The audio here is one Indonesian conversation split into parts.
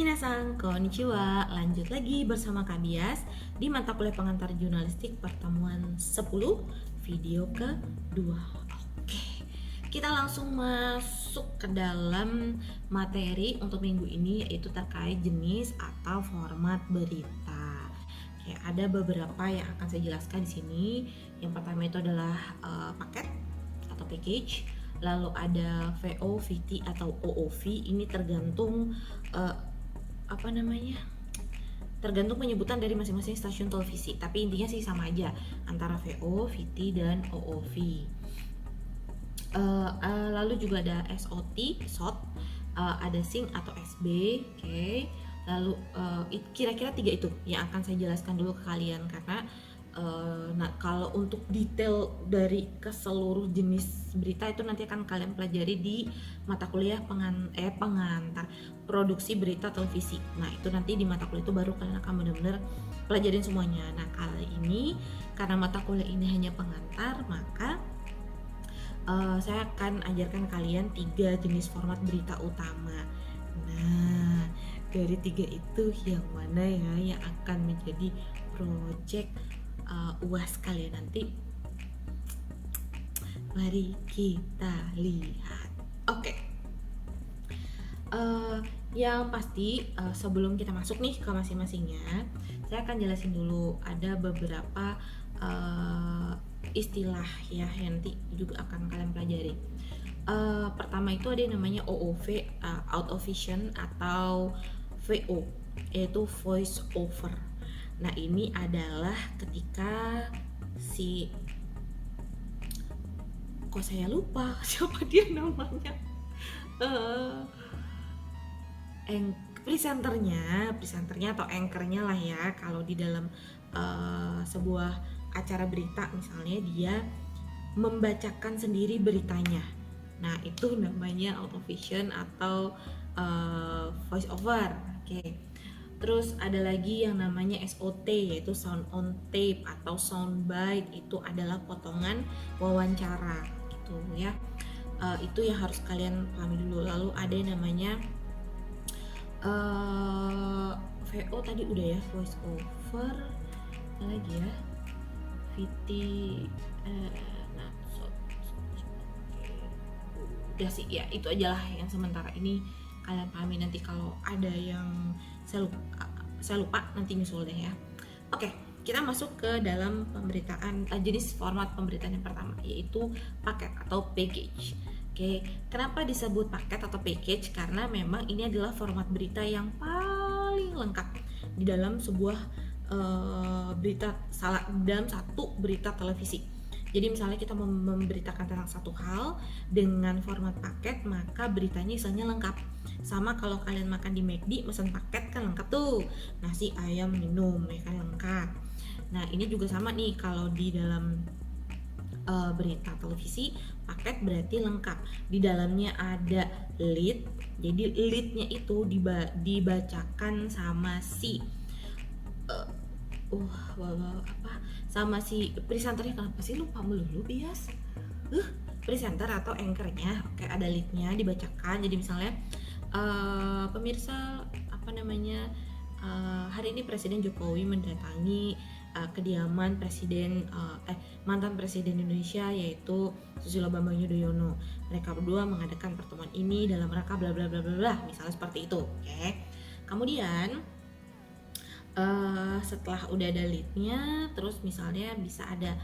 Minasan, konnichiwa. Lanjut lagi bersama Kak Bias di mata kuliah pengantar jurnalistik pertemuan 10 video kedua. Oke, kita langsung masuk ke dalam materi untuk minggu ini, yaitu terkait jenis atau format berita. Oke, ada beberapa yang akan saya jelaskan di sini. Yang pertama itu adalah paket atau package. Lalu ada VO, VT atau OOV. Ini tergantung tergantung penyebutan dari masing-masing stasiun televisi, tapi intinya sih sama aja antara VO, VT dan OOV. Lalu juga ada SOT, ada SYNC atau SB, oke. Lalu kira-kira 3 itu yang akan saya jelaskan dulu ke kalian, karena kalau untuk detail dari keseluruh jenis berita itu nanti akan kalian pelajari di mata kuliah pengantar produksi berita televisi. Nah, itu nanti di mata kuliah itu baru kalian akan benar-benar pelajarin semuanya. Nah, kali ini karena mata kuliah ini hanya pengantar, maka saya akan ajarkan kalian 3 jenis format berita utama. Nah, dari 3 itu yang mana ya yang akan menjadi project UAS kalian nanti? Mari kita lihat. Oke. Yang pasti sebelum kita masuk nih ke masing-masingnya, saya akan jelasin dulu ada beberapa istilah ya yang nanti juga akan kalian pelajari. Pertama itu ada yang namanya OOV, out of vision, atau VO, yaitu voice over. Nah, ini adalah ketika kok saya lupa siapa dia namanya, presenternya atau anchornya lah ya, kalau di dalam sebuah acara berita misalnya dia membacakan sendiri beritanya. Nah, itu namanya out of vision atau voice over. Oke. Terus ada lagi yang namanya SOT, yaitu sound on tape atau sound bite. Itu adalah potongan wawancara gitu ya. Itu yang harus kalian pahami dulu. Lalu ada yang namanya VO tadi udah ya, voice over. Ada lagi ya, VT, udah sih ya, itu aja lah yang sementara ini kalian pahami. Nanti kalau ada yang saya lupa nanti nyusul deh ya. Oke, kita masuk ke dalam pemberitaan jenis format pemberitaan yang pertama, yaitu paket atau package. Oke, kenapa disebut paket atau package? Karena memang ini adalah format berita yang paling lengkap di dalam sebuah dalam satu berita televisi. Jadi misalnya kita memberitakan tentang satu hal dengan format paket, maka beritanya isinya lengkap. Sama kalau kalian makan di McD, pesan paket kan lengkap tuh, nasi, ayam, minum, ya kan lengkap. Nah, ini juga sama nih, kalau di dalam berita televisi, paket berarti lengkap. Di dalamnya ada lead, jadi leadnya itu dibacakan sama sama si presenternya. Kenapa sih lupa melulu Bias? Presenter atau anchornya. Oke, ada leadnya dibacakan. Jadi misalnya pemirsa hari ini Presiden Jokowi mendatangi kediaman mantan Presiden Indonesia, yaitu Susilo Bambang Yudhoyono. Mereka berdua mengadakan pertemuan ini dalam rangka bla bla bla bla bla, misalnya seperti itu. Oke. Kemudian setelah udah ada leadnya, terus misalnya bisa ada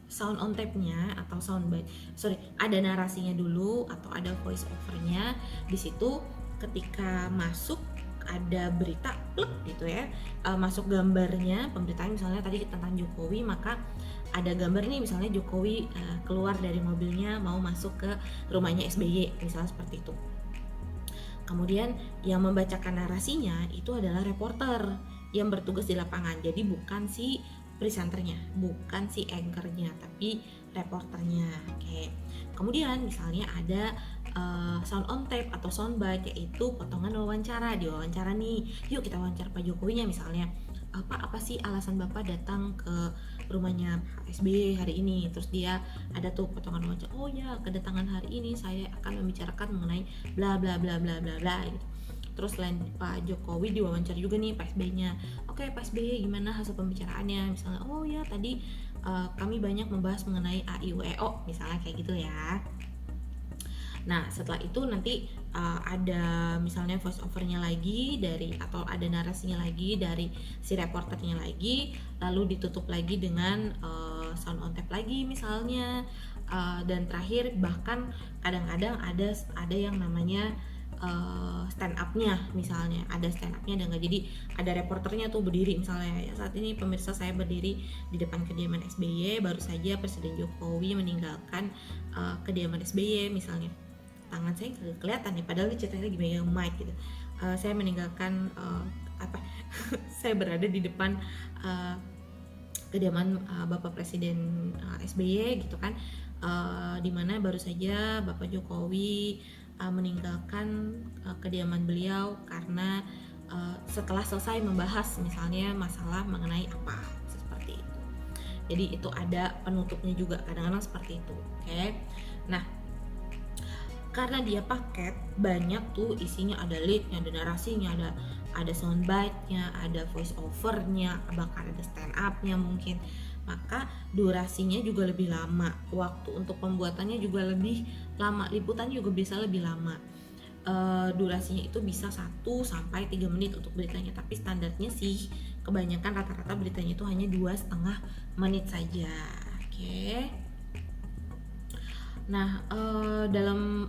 sound on tape-nya atau sound bite. Ada narasinya dulu atau ada voice over-nya. Di situ ketika masuk ada berita gitu ya, masuk gambarnya pemberitaan, misalnya tadi tentang Jokowi, maka ada gambar ini, misalnya Jokowi keluar dari mobilnya mau masuk ke rumahnya SBY, misalnya seperti itu. Kemudian yang membacakan narasinya itu adalah reporter yang bertugas di lapangan. Jadi bukan si presenternya, bukan si anchornya, tapi reporternya. Oke. Kemudian misalnya ada sound on tape atau sound bite, yaitu potongan wawancara. Di wawancara nih, yuk kita wawancara Pak Jokowinya misalnya. Apa sih alasan Bapak datang ke rumahnya Pak SBY hari ini? Terus dia ada tuh potongan wawancara. Oh ya, kedatangan hari ini saya akan membicarakan mengenai bla bla bla bla bla bla gitu. Terus selain Pak Jokowi diwawancara juga nih Pak SBY-nya. Oke, Pak SBY gimana hasil pembicaraannya? Misalnya, oh ya tadi kami banyak membahas mengenai AIUEO misalnya kayak gitu ya. Nah setelah itu nanti ada misalnya voice overnya lagi dari, atau ada narasinya lagi dari si reporternya lagi, lalu ditutup lagi dengan sound on tape lagi misalnya, dan terakhir bahkan kadang-kadang ada yang namanya stand up-nya, misalnya ada stand up-nya dan nggak, jadi ada reporternya tuh berdiri misalnya, ya saat ini pemirsa saya berdiri di depan kediaman SBY, baru saja Presiden Jokowi meninggalkan kediaman SBY misalnya, tangan saya nggak kelihatan nih padahal ceritanya lagi megang mic gitu. Saya meninggalkan saya berada di depan kediaman Bapak Presiden SBY gitu kan, dimana baru saja Bapak Jokowi meninggalkan kediaman beliau karena setelah selesai membahas misalnya masalah mengenai apa, seperti itu. Jadi itu ada penutupnya juga kadang-kadang seperti itu. Oke. Nah, karena dia paket banyak tuh isinya, ada leadnya, ada narasinya, ada soundbite-nya, ada voice over-nya, bahkan ada stand up-nya mungkin, maka durasinya juga lebih lama, waktu untuk pembuatannya juga lebih lama, liputannya juga bisa lebih lama. Durasinya itu bisa 1-3 menit untuk beritanya, tapi standarnya sih kebanyakan rata-rata beritanya itu hanya 2,5 menit saja. Oke. Nah, dalam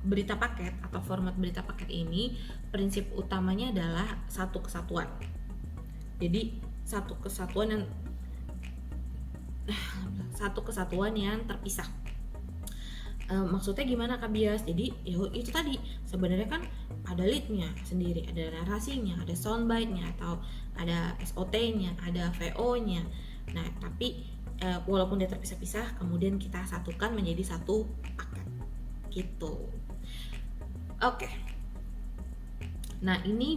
berita paket atau format berita paket ini, prinsip utamanya adalah satu kesatuan. Jadi satu kesatuan yang terpisah. Maksudnya gimana Kak Bias? Jadi itu tadi sebenarnya kan ada leadnya sendiri, ada narasinya, ada soundbite-nya, atau ada SOT-nya, ada VO-nya. Nah, tapi walaupun dia terpisah-pisah, kemudian kita satukan menjadi satu paket gitu. Oke. Nah ini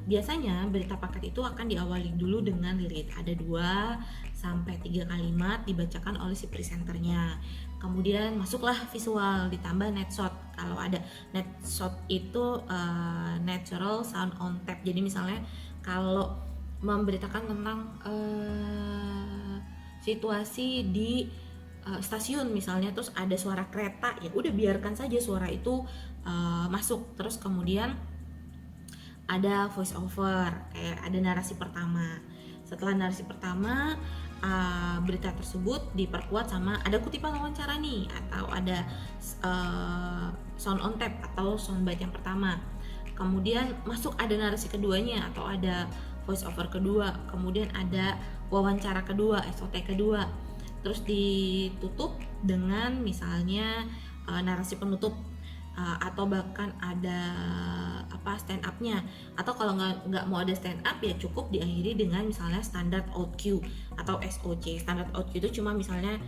biasanya berita paket itu akan diawali dulu dengan lead, ada 2-3 kalimat dibacakan oleh si presenternya. Kemudian masuklah visual, ditambah net shot. Kalau ada net shot itu natural sound on tape. Jadi misalnya kalau memberitakan tentang situasi di stasiun misalnya, terus ada suara kereta, ya udah biarkan saja suara itu masuk. Terus kemudian ada voice over, kayak ada narasi pertama. Setelah narasi pertama, berita tersebut diperkuat sama ada kutipan wawancara nih, atau ada sound on tape atau soundbite yang pertama. Kemudian masuk ada narasi keduanya atau ada voice over kedua, kemudian ada wawancara kedua, SOT kedua, terus ditutup dengan misalnya narasi penutup, atau bahkan ada stand up-nya, atau kalau nggak mau ada stand up ya cukup diakhiri dengan misalnya standard out cue atau SOC. Standard out cue itu cuma misalnya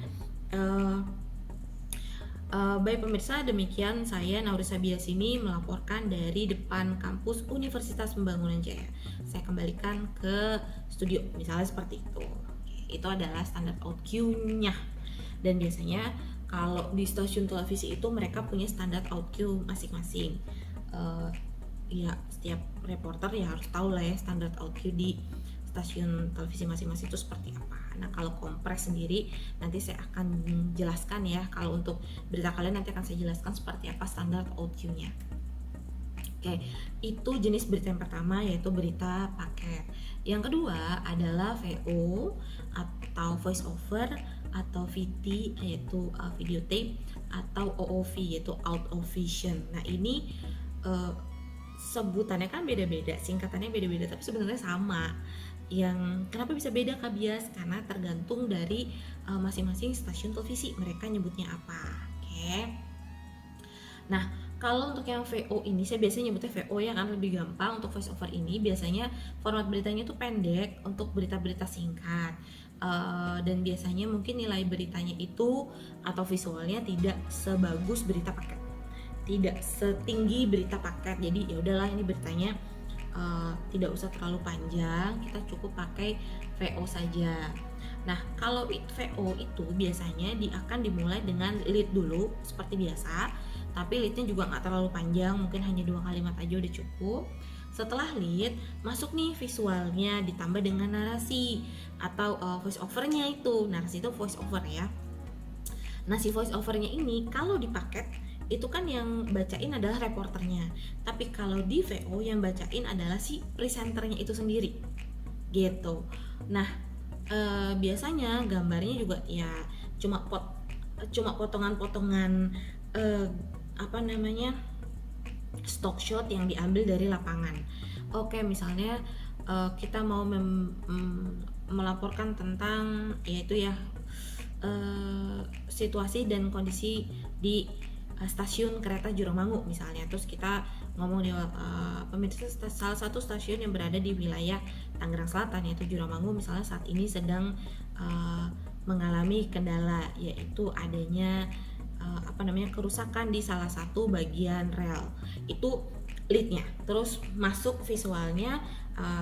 baik pemirsa, demikian saya Naurisa Biasini melaporkan dari depan kampus Universitas Pembangunan Jaya. Saya kembalikan ke studio, misalnya seperti itu. Itu adalah standar out cue-nya. Dan biasanya kalau di stasiun televisi itu mereka punya standar out cue masing-masing. Ya setiap reporter ya harus tahu lah ya standar out cue di stasiun televisi masing-masing itu seperti apa. Nah kalau kompres sendiri nanti saya akan jelaskan ya, kalau untuk berita kalian nanti akan saya jelaskan seperti apa standar out cue-nya. Oke, itu jenis berita yang pertama, yaitu berita paket. Yang kedua adalah VO atau voice over, atau VT yaitu video tape, atau OOV yaitu out of vision. Nah ini sebutannya kan beda-beda, singkatannya beda-beda, tapi sebenarnya sama. Yang kenapa bisa beda Kak Bias? Karena tergantung dari masing-masing stasiun televisi mereka nyebutnya apa. Oke. Nah kalau untuk yang VO ini, saya biasanya nyebutnya VO ya kan lebih gampang. Untuk voice over ini biasanya format beritanya itu pendek untuk berita-berita singkat, dan biasanya mungkin nilai beritanya itu atau visualnya tidak sebagus berita paket, tidak setinggi berita paket. Jadi ya udahlah ini beritanya tidak usah terlalu panjang, kita cukup pakai VO saja. Nah kalau VO itu biasanya akan dimulai dengan lead dulu seperti biasa, tapi leadnya juga nggak terlalu panjang, mungkin hanya 2 kalimat aja udah cukup. Setelah lead, masuk nih visualnya ditambah dengan narasi atau voice overnya itu. Narasi itu voice over ya. Nah, si voice overnya ini kalau dipaket itu kan yang bacain adalah reporternya. Tapi kalau di VO yang bacain adalah si presenternya itu sendiri. Gitu. Nah, biasanya gambarnya juga ya cuma potongan-potongan stock shot yang diambil dari lapangan. Oke, misalnya kita mau melaporkan tentang yaitu ya situasi dan kondisi di stasiun kereta Juramanggu misalnya. Terus kita ngomong di pemirsa salah satu stasiun yang berada di wilayah Tangerang Selatan yaitu Juramanggu misalnya saat ini sedang mengalami kendala, yaitu adanya kerusakan di salah satu bagian rel. Itu leadnya. Terus masuk visualnya,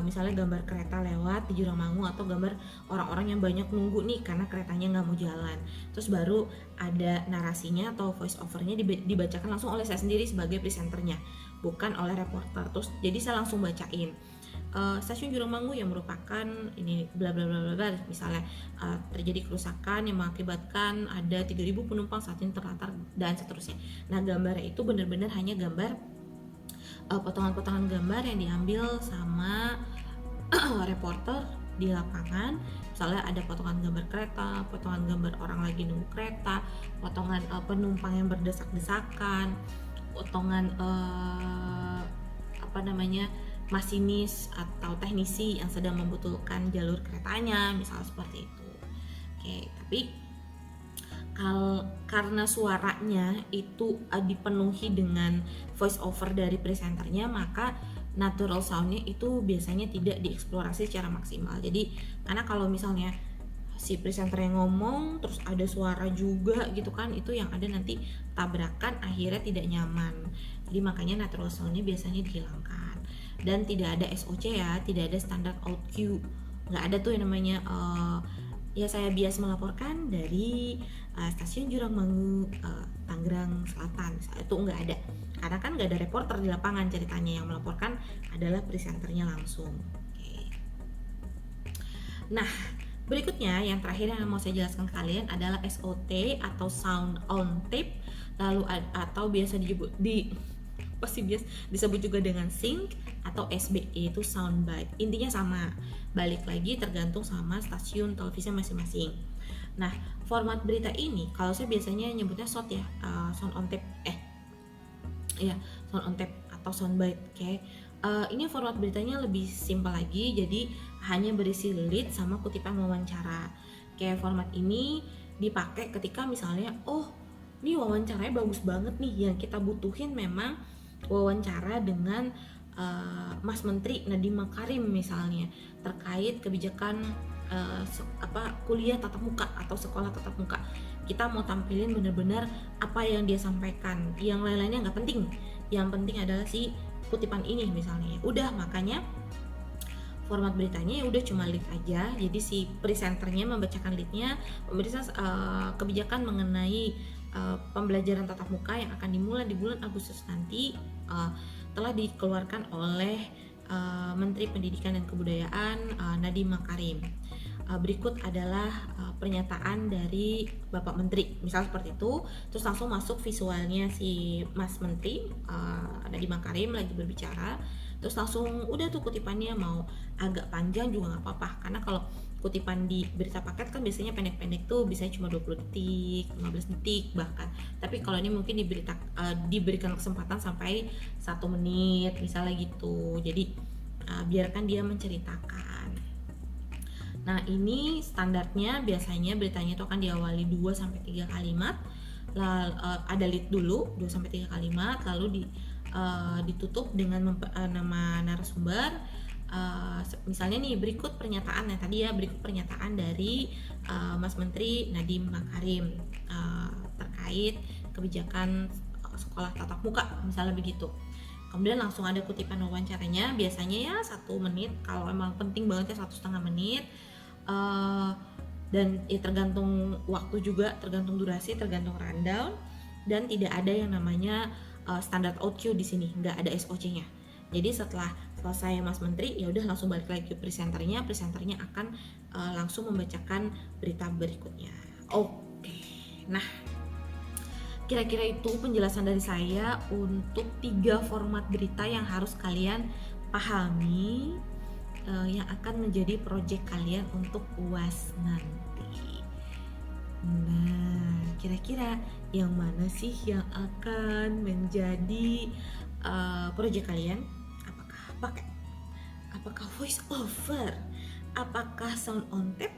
misalnya gambar kereta lewat di Juramanggu atau gambar orang-orang yang banyak nunggu nih karena keretanya nggak mau jalan. Terus baru ada narasinya atau voice overnya dibacakan langsung oleh saya sendiri sebagai presenternya, bukan oleh reporter. Terus jadi saya langsung bacain stasiun Juramanggu yang merupakan ini bla bla bla bla, misalnya terjadi kerusakan yang mengakibatkan ada 3.000 penumpang saat ini terlantar dan seterusnya. Nah, gambarnya itu benar-benar hanya gambar potongan-potongan gambar yang diambil sama reporter di lapangan. Misalnya ada potongan gambar kereta, potongan gambar orang lagi nunggu kereta, potongan penumpang yang berdesak-desakan, potongan masinis atau teknisi yang sedang membutuhkan jalur keretanya, misalnya seperti itu. Oke, tapi karena suaranya itu dipenuhi dengan voice over dari presenternya, maka natural soundnya itu biasanya tidak dieksplorasi secara maksimal. Jadi karena kalau misalnya si presenter yang ngomong terus ada suara juga gitu kan, itu yang ada nanti tabrakan, akhirnya tidak nyaman. Jadi makanya natural soundnya biasanya dihilangkan. Dan tidak ada SOC ya, tidak ada standar out cue, nggak ada tuh yang namanya ya saya bias melaporkan dari stasiun Juramanggu Tangerang Selatan, itu nggak ada, karena kan nggak ada reporter di lapangan ceritanya, yang melaporkan adalah presenternya langsung. Oke. Nah, berikutnya yang terakhir yang mau saya jelaskan ke kalian adalah SOT atau sound on tape, lalu atau biasa disebut juga dengan sync atau SBE, itu soundbite. Intinya sama, balik lagi tergantung sama stasiun televisi masing-masing. Nah, format berita ini kalau saya biasanya nyebutnya SOT ya, sound on tape sound on tape atau soundbite. Oke. Ini format beritanya lebih simpel lagi, jadi hanya berisi lead sama kutipan wawancara. Kayak format ini dipakai ketika misalnya ini wawancaranya bagus banget nih, yang kita butuhin memang wawancara dengan Mas Menteri Nadiem Makarim misalnya terkait kebijakan kuliah tatap muka atau sekolah tatap muka. Kita mau tampilin benar-benar apa yang dia sampaikan, yang lain-lainnya nggak penting, yang penting adalah si kutipan ini misalnya. Udah, makanya format beritanya ya udah cuma lead aja. Jadi si presenternya membacakan leadnya, pemirsa kebijakan mengenai pembelajaran tatap muka yang akan dimulai di bulan Agustus nanti telah dikeluarkan oleh Menteri Pendidikan dan Kebudayaan Nadiem Makarim. Berikut adalah pernyataan dari Bapak Menteri, misal seperti itu. Terus langsung masuk visualnya si Mas Menteri Nadiem Makarim lagi berbicara. Terus langsung udah tuh kutipannya, mau agak panjang juga nggak apa-apa, karena kalau kutipan di berita paket kan biasanya pendek-pendek tuh, biasanya cuma 20 detik, 15 detik bahkan. Tapi kalau ini mungkin diberikan kesempatan sampai 1 menit misalnya gitu. Jadi biarkan dia menceritakan. Nah, ini standarnya biasanya beritanya itu akan diawali 2-3 kalimat. Lalu ada lead dulu 2-3 kalimat, lalu ditutup dengan nama narasumber. Misalnya nih, berikut pernyataan dari Mas Menteri Nadiem Makarim terkait kebijakan sekolah tatap muka, misalnya begitu. Kemudian langsung ada kutipan wawancaranya, biasanya ya 1 menit, kalau emang penting banget ya 1,5 menit. Dan ya tergantung waktu juga, tergantung durasi, tergantung rundown. dan tidak ada yang namanya standar OQ di sini, nggak ada SOC-nya. Jadi setelah selesai Mas Menteri, ya udah langsung balik lagi ke presenternya akan langsung membacakan berita berikutnya. Oke, nah kira-kira itu penjelasan dari saya untuk 3 format berita yang harus kalian pahami yang akan menjadi proyek kalian untuk UAS nanti. Nah, kira-kira yang mana sih yang akan menjadi proyek kalian? Apakah voice over? Apakah sound on tape?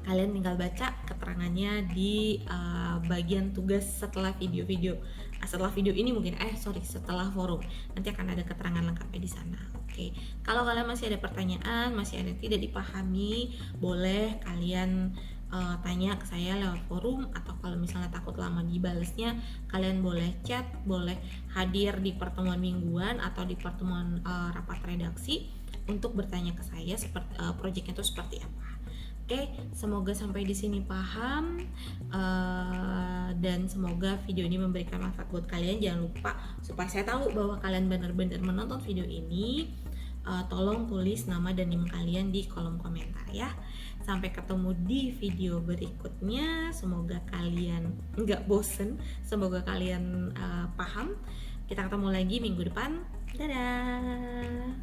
Kalian tinggal baca keterangannya di bagian tugas setelah video ini mungkin setelah forum nanti akan ada keterangan lengkapnya di sana. Oke. Kalau kalian masih ada pertanyaan, masih ada yang tidak dipahami, boleh kalian tanya ke saya lewat forum, atau kalau misalnya takut lama dibalesnya, kalian boleh chat, boleh hadir di pertemuan mingguan atau di pertemuan rapat redaksi untuk bertanya ke saya seperti proyeknya itu seperti apa. Oke, semoga sampai di sini paham dan semoga video ini memberikan manfaat buat kalian. Jangan lupa supaya saya tahu bahwa kalian benar-benar menonton video ini, tolong tulis nama dan email kalian di kolom komentar ya. Sampai ketemu di video berikutnya. Semoga kalian nggak bosen, semoga kalian paham. Kita ketemu lagi minggu depan. Dadah.